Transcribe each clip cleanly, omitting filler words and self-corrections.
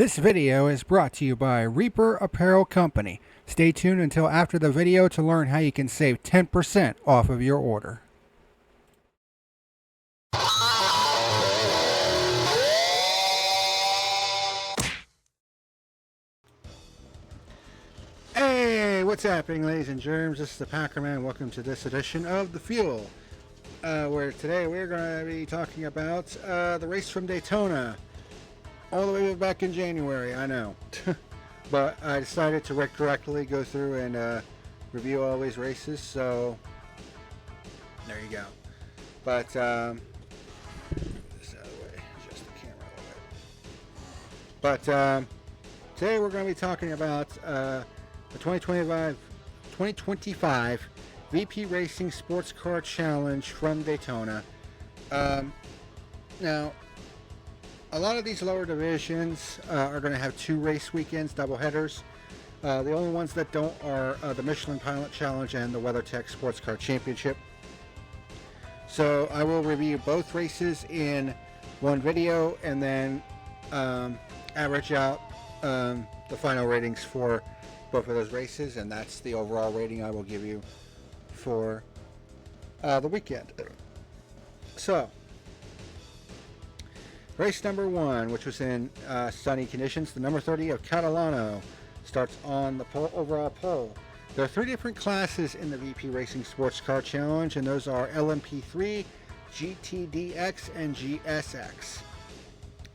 This video is brought to you by Reaper Apparel Company. Stay tuned until after the video to learn how you can save 10% off of your order. Hey, what's happening, ladies and germs? This is the PackerMan. Welcome to this edition of The Fuel, where today we're going to be talking about the race from Daytona. All the way back in January, I know. But I decided to retroactively go through and review all these races, so there you go. But, this out of the way, just the camera a little bit. But today we're going to be talking about the 2025 VP Racing SportsCar Challenge from Daytona. Now, a lot of these lower divisions are going to have 2 race weekends, double headers. The only ones that don't are the Michelin Pilot Challenge and the WeatherTech Sports Car Championship. So I will review both races in one video and then average out the final ratings for both of those races, and that's the overall rating I will give you for the weekend. So, race number 1, which was in sunny conditions, the number 30 of Catalano starts on the overall pole. There are 3 different classes in the VP Racing Sports Car Challenge, and those are LMP3, GTDX, and GSX.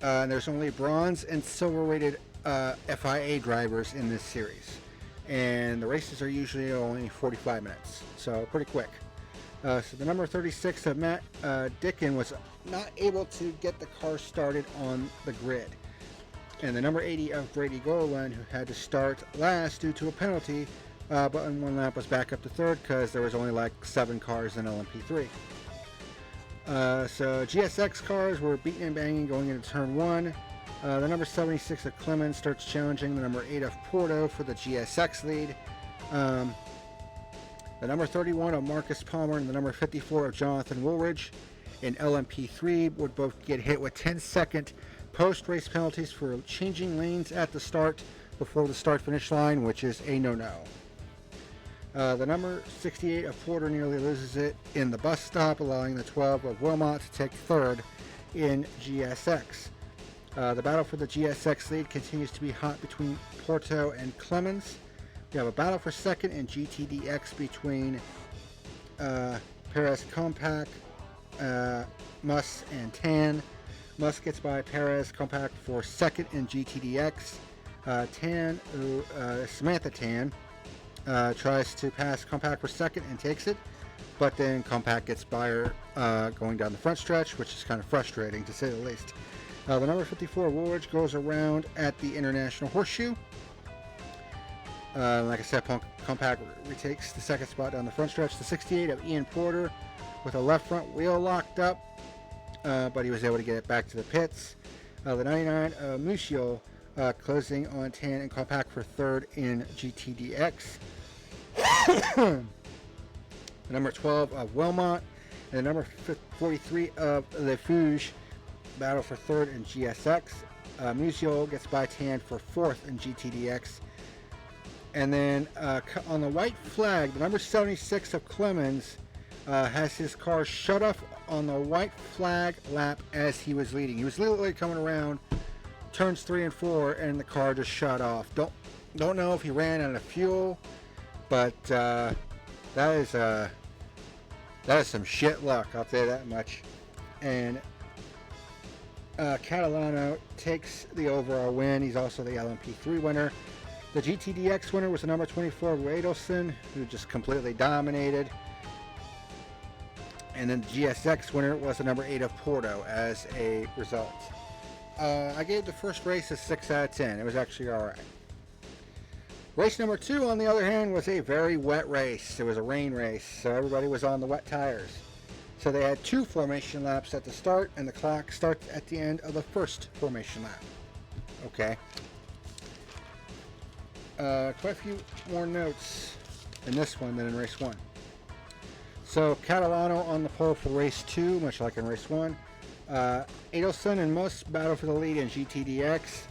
And there's only bronze and silver rated FIA drivers in this series, and the races are usually only 45 minutes, so pretty quick. So the number 36 of Matt Dickin was not able to get the car started on the grid. And the number 80 of Brady Golan, who had to start last due to a penalty, but in one lap was back up to third because there was only like 7 cars in LMP3. So GSX cars were beating and banging going into turn 1. The number 76 of Clemens starts challenging the number 8 of Porto for the GSX lead. The number 31 of Marcus Palmer and the number 54 of Jonathan Woolridge in LMP3 would both get hit with 10-second post-race penalties for changing lanes at the start before the start-finish line, which is a no-no. The number 68 of Porter nearly loses it in the bus stop, allowing the 12 of Wilmot to take third in GSX. The battle for the GSX lead continues to be hot between Porto and Clemens. We have a battle for second in GTDX between Perez Compact, Muss, and Tan. Muss gets by Perez Compact for second in GTDX. Samantha Tan tries to pass Compact for second and takes it, but then Compact gets by her going down the front stretch, which is kind of frustrating to say the least. The number 54 Woolridge goes around at the International Horseshoe. Like I said, Compact retakes the second spot down the front stretch. The 68 of Ian Porter with a left front wheel locked up, but he was able to get it back to the pits. The 99 of Musial closing on Tan and Compact for third in GTDX. The number 12 of Wilmot and the number 43 of Le Fouge battle for third in GSX. Musial gets by Tan for fourth in GTDX. And then on the white flag, the number 76 of Clemens has his car shut off on the white flag lap as he was leading. He was literally coming around turns 3 and 4, and the car just shut off. Don't know if he ran out of fuel, but that is some shit luck. I'll tell you that much. And Catalano takes the overall win. He's also the LMP3 winner. The GTDX winner was the number 24 Radelson, who just completely dominated. And then the GSX winner was the number 8 of Porto as a result. I gave the first race a 6 out of 10. It was actually alright. Race number 2, on the other hand, was a very wet race. It was a rain race, so everybody was on the wet tires. So they had 2 formation laps at the start, and the clock starts at the end of the first formation lap. Okay. Quite a few more notes in this one than in race 1. So Catalano on the pole for race 2, much like in race 1. Adelson and Muss battle for the lead in GTDX.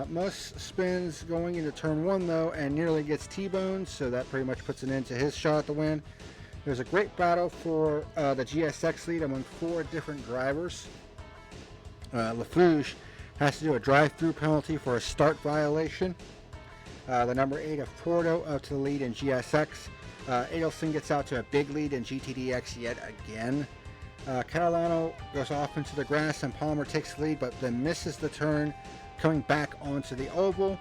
Most spins going into turn 1 though, and nearly gets T-boned, so that pretty much puts an end to his shot at the win. There's a great battle for the GSX lead among 4 different drivers. Lafouche has to do a drive-through penalty for a start violation. The number 8 of Porto up to the lead in GSX. Adelson gets out to a big lead in GTDX yet again. Catalano goes off into the grass and Palmer takes the lead, but then misses the turn, coming back onto the oval.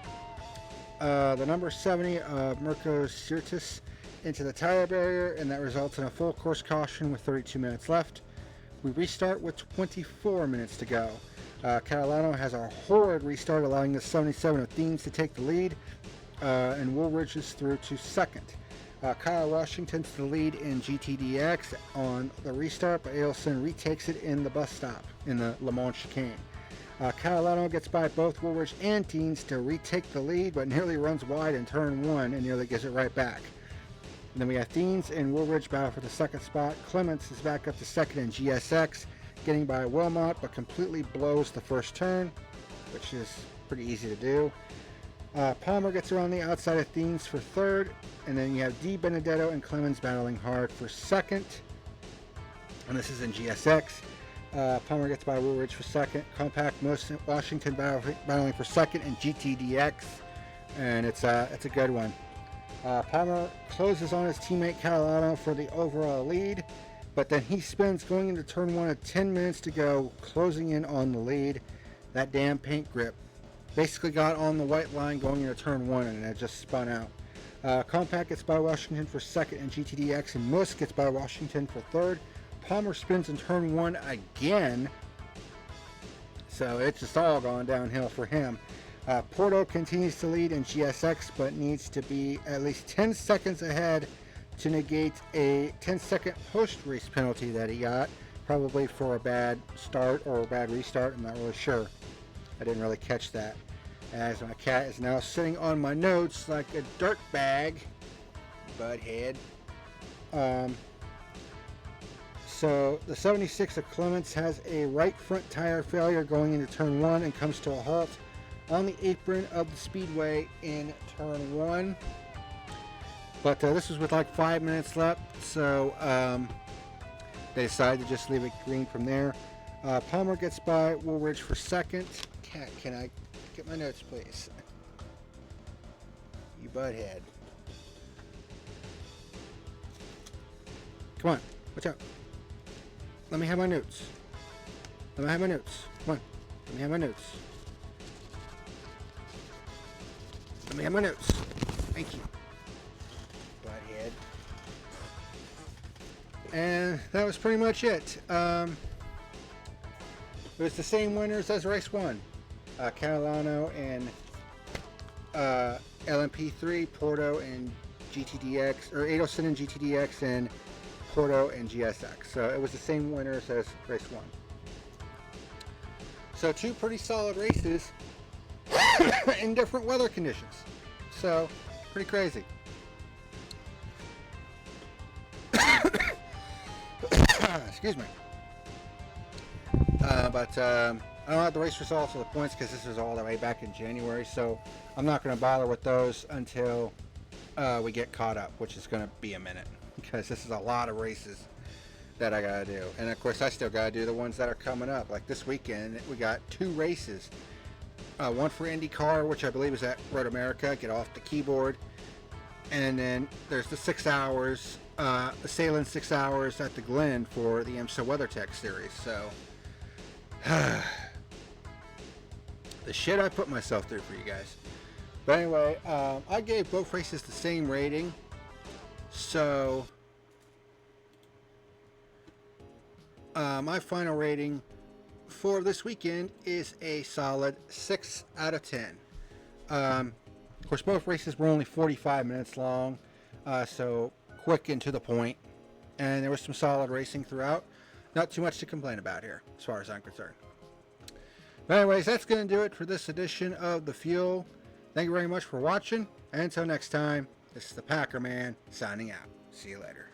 The number 70 of Mirko Sirtis into the tire barrier, and that results in a full course caution with 32 minutes left. We restart with 24 minutes to go. Catalano has a horrid restart, allowing the 77 of Themes to take the lead, and Woolridge is through to second. Kyle Washington to the lead in GTDX on the restart, but Adelson retakes it in the bus stop in the Le Mans chicane. Catalano gets by both Woolridge and Teens to retake the lead, but nearly runs wide in turn 1 and nearly gives it right back. And then we have Theens and Woolridge battle for the second spot. Clements is back up to second in GSX, getting by Wilmot, but completely blows the first turn, which is pretty easy to do. Palmer gets around the outside of Theens for third, and then you have Di Benedetto and Clemens battling hard for second, and this is in GSX. Palmer gets by Woolridge for second. Compact Washington battling for second in GTDX, and it's a good one. Palmer closes on his teammate Catalano for the overall lead, but then he spins going into turn 1 at 10 minutes to go, closing in on the lead. That damn paint grip basically got on the white line going into turn 1, and it just spun out. Compact gets by Washington for second in GTDX, and Musk gets by Washington for third. Palmer spins in turn 1 again, so it's just all gone downhill for him. Porto continues to lead in GSX, but needs to be at least 10 seconds ahead to negate a 10-second post-race penalty that he got, probably for a bad start or a bad restart. I'm not really sure. I didn't really catch that, as my cat is now sitting on my notes like a dirt bag, butthead. So the 76 of Clements has a right front tire failure going into turn 1 and comes to a halt on the apron of the speedway in turn 1. But this was with like 5 minutes left, so they decided to just leave it green from there. Palmer gets by Woolridge for second. Cat, can I get my notes, please? You butthead. Come on, watch out. Let me have my notes. Let me have my notes. Come on, let me have my notes. Let me have my notes. Thank you, butthead. And that was pretty much it. It was the same winners as race 1. Catalano and LMP3, Porto and GTDX, or Adelson and GTDX, and Porto and GSX. So it was the same winners as race 1. So 2 pretty solid races in different weather conditions. So pretty crazy. Excuse me. But I don't have the race results or the points because this was all the way back in January, so I'm not going to bother with those until we get caught up, which is going to be a minute, because this is a lot of races that I got to do. And of course I still got to do the ones that are coming up. Like this weekend we got 2 races. One for IndyCar, which I believe is at Road America, get off the keyboard. And then there's the 6 hours, the Salem 6 hours at the Glen for the IMSA WeatherTech series. So the shit I put myself through for you guys. But anyway, I gave both races the same rating. So my final rating for this weekend is a solid 6 out of 10. Of course, both races were only 45 minutes long, so quick and to the point. And there was some solid racing throughout. Not too much to complain about here, as far as I'm concerned. But anyways, that's going to do it for this edition of The Fuel. Thank you very much for watching. And until next time, this is the PackerMan signing out. See you later.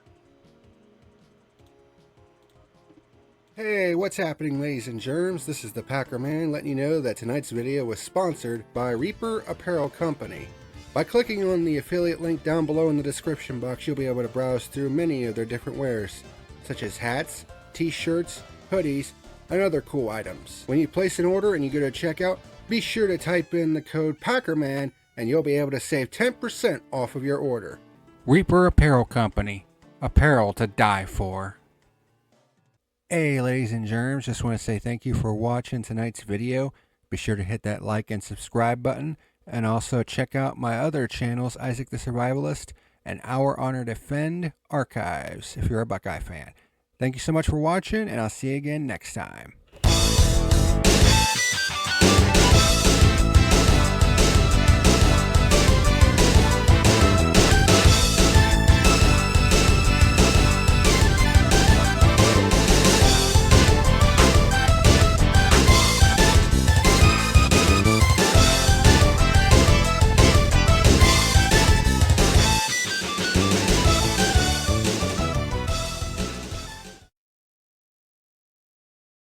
Hey, what's happening, ladies and germs? This is the PackerMan letting you know that tonight's video was sponsored by Reaper Apparel Company. By clicking on the affiliate link down below in the description box, you'll be able to browse through many of their different wares, such as hats, t-shirts, hoodies, and other cool items. When you place an order and you go to checkout, be sure to type in the code PackerMan and you'll be able to save 10% off of your order. Reaper Apparel Company. Apparel to die for. Hey, ladies and germs, just want to say thank you for watching tonight's video. Be sure to hit that like and subscribe button, and also check out my other channels, Isaac the Survivalist and Our Honor Defend Archives, if you're a Buckeye fan. Thank you so much for watching, and I'll see you again next time.